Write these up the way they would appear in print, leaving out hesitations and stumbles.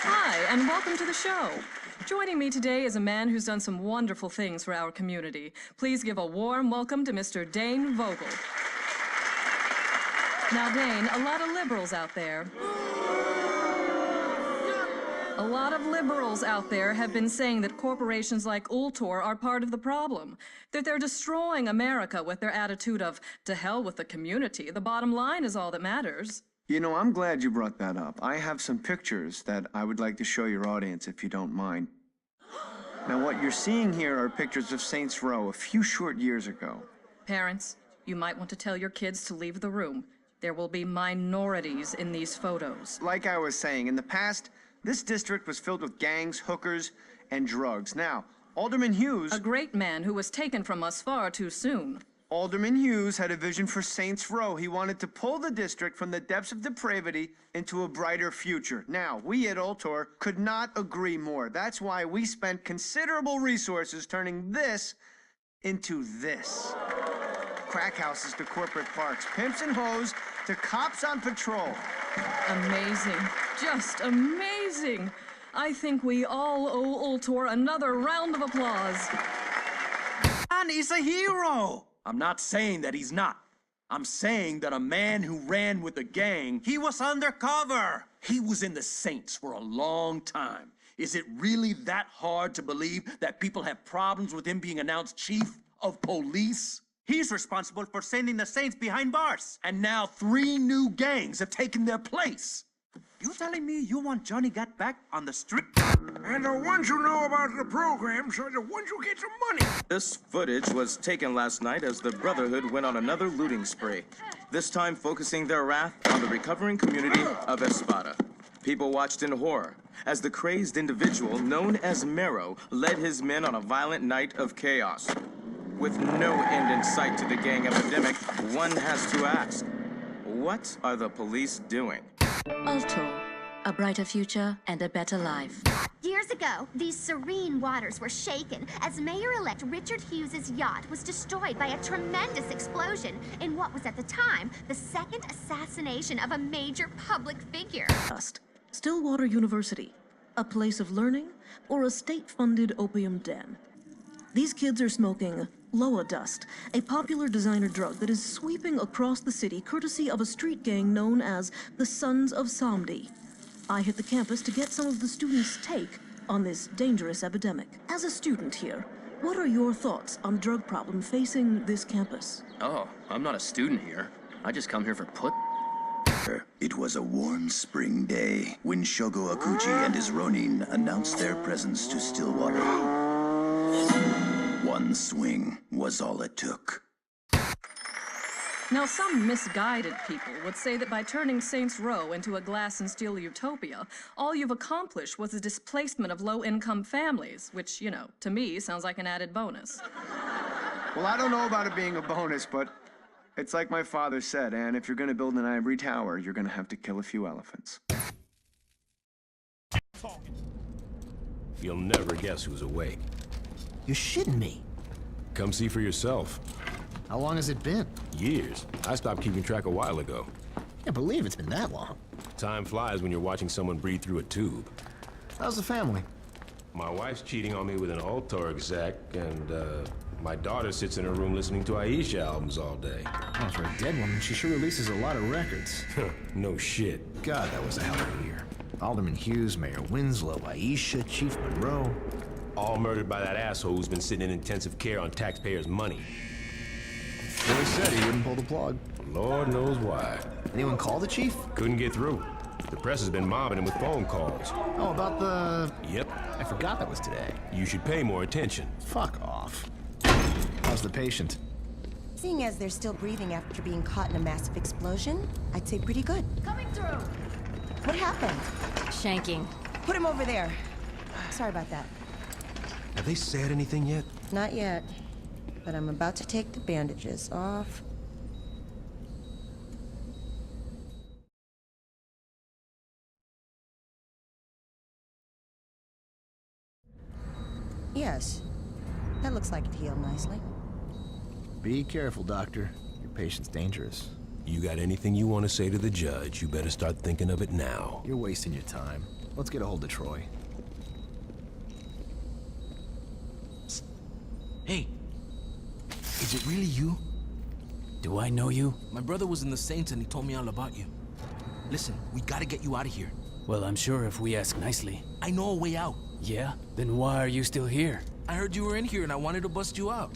Hi, and welcome to the show. Joining me today is a man who's done some wonderful things for our community. Please give a warm welcome to Mr. Dane Vogel. Now, Dane, a lot of liberals out there have been saying that corporations like Ultor are part of the problem, that they're destroying America with their attitude of, to hell with the community. The bottom line is all that matters. You know, I'm glad you brought that up. I have some pictures that I would like to show your audience, if you don't mind. Now, what you're seeing here are pictures of Saints Row a few short years ago. Parents, you might want to tell your kids to leave the room. There will be minorities in these photos. Like I was saying, in the past, this district was filled with gangs, hookers, and drugs. Now, Alderman Hughes... A great man who was taken from us far too soon. Alderman Hughes had a vision for Saints Row. He wanted to pull the district from the depths of depravity into a brighter future. Now, we at Ultor could not agree more. That's why we spent considerable resources turning this into this. Crack houses to corporate parks, pimps and hoes to cops on patrol. Amazing. Just amazing. I think we all owe Ultor another round of applause. Man is a hero! I'm not saying that he's not. I'm saying that a man who ran with a gang... He was undercover! He was in the Saints for a long time. Is it really that hard to believe that people have problems with him being announced chief of police? He's responsible for sending the Saints behind bars. And now 3 new gangs have taken their place. You telling me you want Johnny Gat back on the street? And the ones who know about the programs are the ones who get some money. This footage was taken last night as the Brotherhood went on another looting spree, this time focusing their wrath on the recovering community of Espada. People watched in horror as the crazed individual known as Mero led his men on a violent night of chaos. With no end in sight to the gang epidemic, one has to ask, what are the police doing? Ultor, a brighter future and a better life. Years ago, these serene waters were shaken as Mayor-elect Richard Hughes' yacht was destroyed by a tremendous explosion in what was at the time the second assassination of a major public figure. Stillwater University, a place of learning or a state-funded opium den. These kids are smoking Loa Dust, a popular designer drug that is sweeping across the city courtesy of a street gang known as the Sons of Samdi. I hit the campus to get some of the students' take on this dangerous epidemic. As a student here, what are your thoughts on the drug problem facing this campus? Oh, I'm not a student here. I just come here for put. It was a warm spring day when Shogo Akuji and his Ronin announced their presence to Stillwater. One swing was all it took. Now, some misguided people would say that by turning Saints Row into a glass and steel utopia, all you've accomplished was the displacement of low-income families, which, you know, to me, sounds like an added bonus. Well, I don't know about it being a bonus, but it's like my father said, and if you're gonna build an ivory tower, you're gonna have to kill a few elephants. You'll never guess who's awake. You're shitting me. Come see for yourself. How long has it been? Years. I stopped keeping track a while ago. Can't believe it's been that long. Time flies when you're watching someone breathe through a tube. How's the family? My wife's cheating on me with an Ultor exec, and my daughter sits in her room listening to Aisha albums all day. Oh, for a dead woman, she sure releases a lot of records. No shit. God, that was a hell of a year. Alderman Hughes, Mayor Winslow, Aisha, Chief Monroe. All murdered by that asshole who's been sitting in intensive care on taxpayers' money. Billy said he wouldn't pull the plug. Lord knows why. Anyone call the chief? Couldn't get through. The press has been mobbing him with phone calls. Oh, about the... Yep. I forgot that was today. You should pay more attention. Fuck off. How's the patient? Seeing as they're still breathing after being caught in a massive explosion, I'd say pretty good. Coming through. What happened? Shanking. Put him over there. Sorry about that. Have they said anything yet? Not yet, but I'm about to take the bandages off. Yes, that looks like it healed nicely. Be careful, Doctor. Your patient's dangerous. You got anything you want to say to the judge, you better start thinking of it now. You're wasting your time. Let's get a hold of Troy. Hey, is it really you? Do I know you? My brother was in the Saints and he told me all about you. Listen, we gotta get you out of here. Well, I'm sure if we ask nicely. I know a way out. Yeah? Then why are you still here? I heard you were in here and I wanted to bust you out.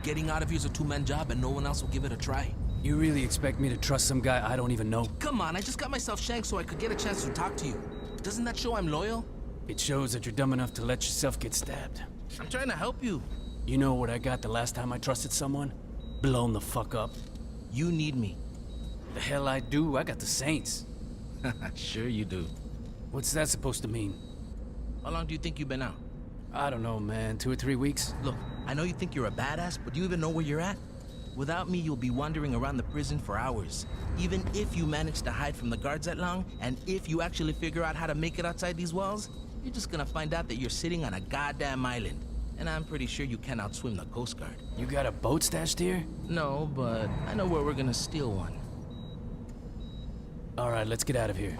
Getting out of here's a two-man job and no one else will give it a try. You really expect me to trust some guy I don't even know? Come on, I just got myself shanked so I could get a chance to talk to you. Doesn't that show I'm loyal? It shows that you're dumb enough to let yourself get stabbed. I'm trying to help you. You know what I got the last time I trusted someone? Blown the fuck up. You need me. The hell I do? I got the Saints. Sure you do. What's that supposed to mean? How long do you think you've been out? I don't know, man. 2 or 3 weeks? Look, I know you think you're a badass, but do you even know where you're at? Without me, you'll be wandering around the prison for hours. Even if you manage to hide from the guards that long, and if you actually figure out how to make it outside these walls, you're just gonna find out that you're sitting on a goddamn island. And I'm pretty sure you can't outswim the Coast Guard. You got a boat stashed here? No, but I know where we're gonna steal one. All right, let's get out of here.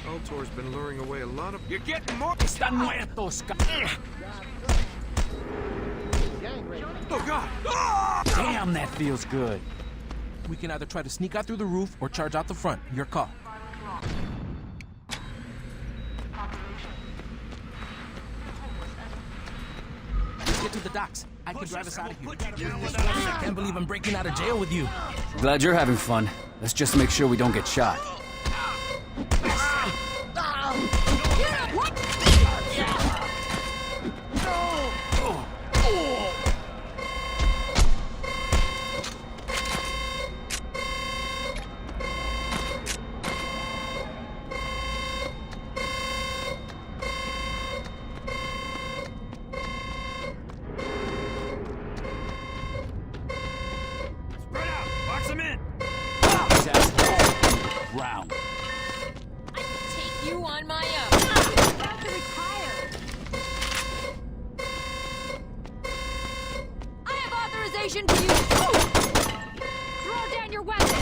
Altor's been luring away a lot of... You're getting more... Están muertos, Oh, God! Damn, that feels good. We can either try to sneak out through the roof or charge out the front. Your call. Let's get to the docks. I can drive us out of here. I can't believe I'm breaking out of jail with you. Glad you're having fun. Let's just make sure we don't get shot. Round. I can take you on my own. About to retire. I have authorization to use. Throw down your weapon. I'm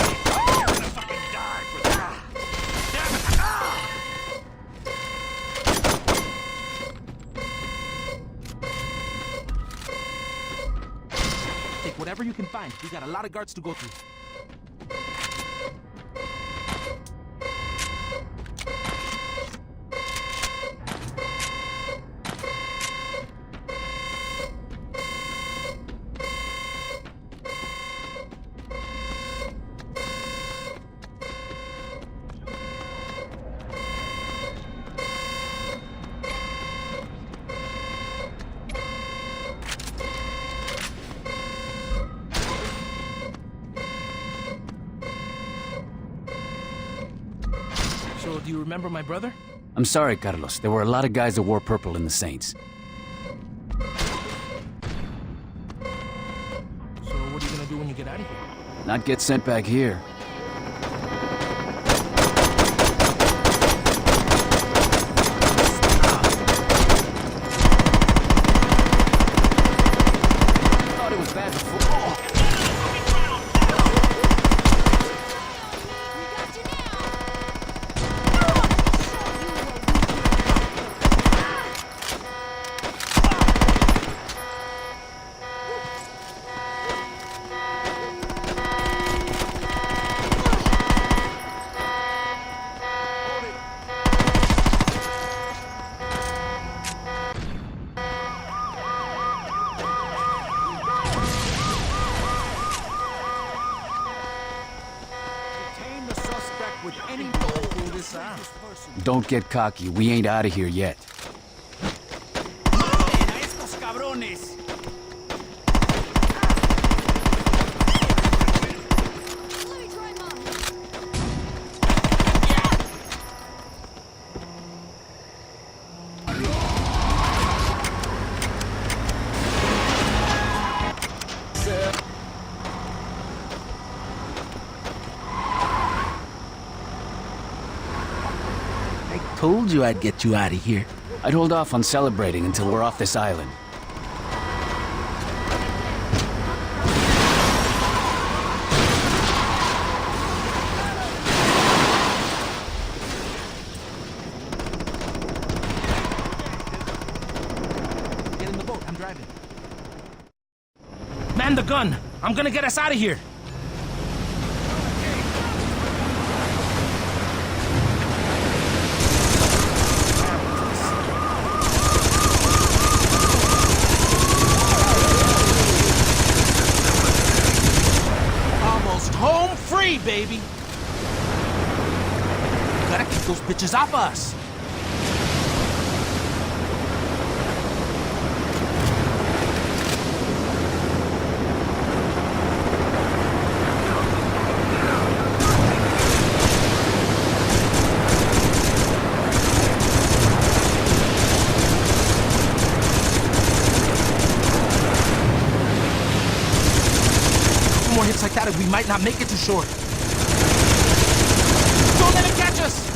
gonna fucking die for that. Take whatever you can find. We got a lot of guards to go through. So, do you remember my brother? I'm sorry, Carlos. There were a lot of guys that wore purple in the Saints. So, what are you gonna do when you get out of here? Not get sent back here. Thought it was bad before. Don't get cocky. We ain't out of here yet. Told you I'd get you out of here. I'd hold off on celebrating until we're off this island. Get in the boat, I'm driving. Man the gun! I'm gonna get us out of here! Home free, baby! Gotta keep those bitches off us! More hits like that and we might not make it to shore. Don't let him catch us!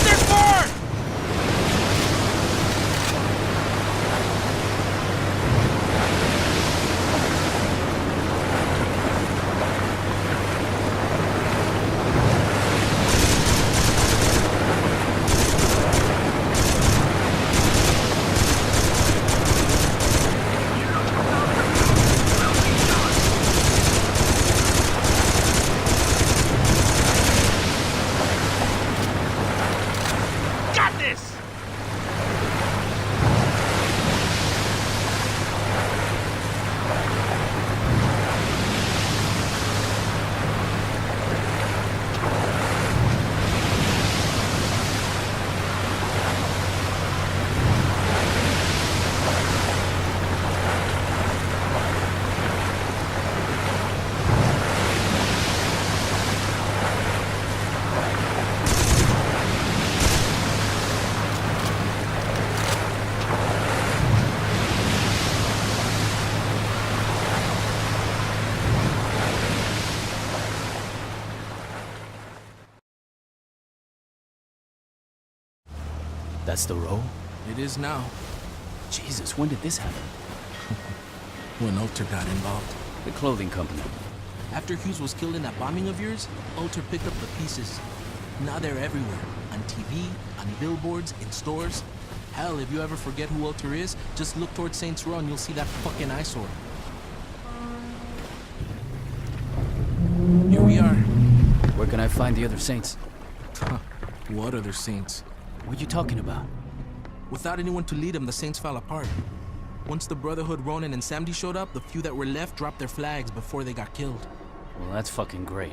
There's more! That's the row? It is now. Jesus, when did this happen? When Alter got involved. The clothing company. After Hughes was killed in that bombing of yours, Alter picked up the pieces. Now they're everywhere. On TV, on billboards, in stores. Hell, if you ever forget who Alter is, just look towards Saints Row and you'll see that fucking eyesore. Here we are. Where can I find the other Saints? What other Saints? What are you talking about? Without anyone to lead them, the Saints fell apart. Once the Brotherhood, Ronin, and Samdi showed up, the few that were left dropped their flags before they got killed. Well, that's fucking great.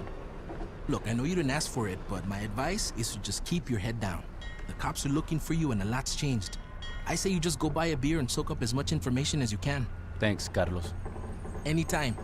Look, I know you didn't ask for it, but my advice is to just keep your head down. The cops are looking for you and a lot's changed. I say you just go buy a beer and soak up as much information as you can. Thanks, Carlos. Anytime.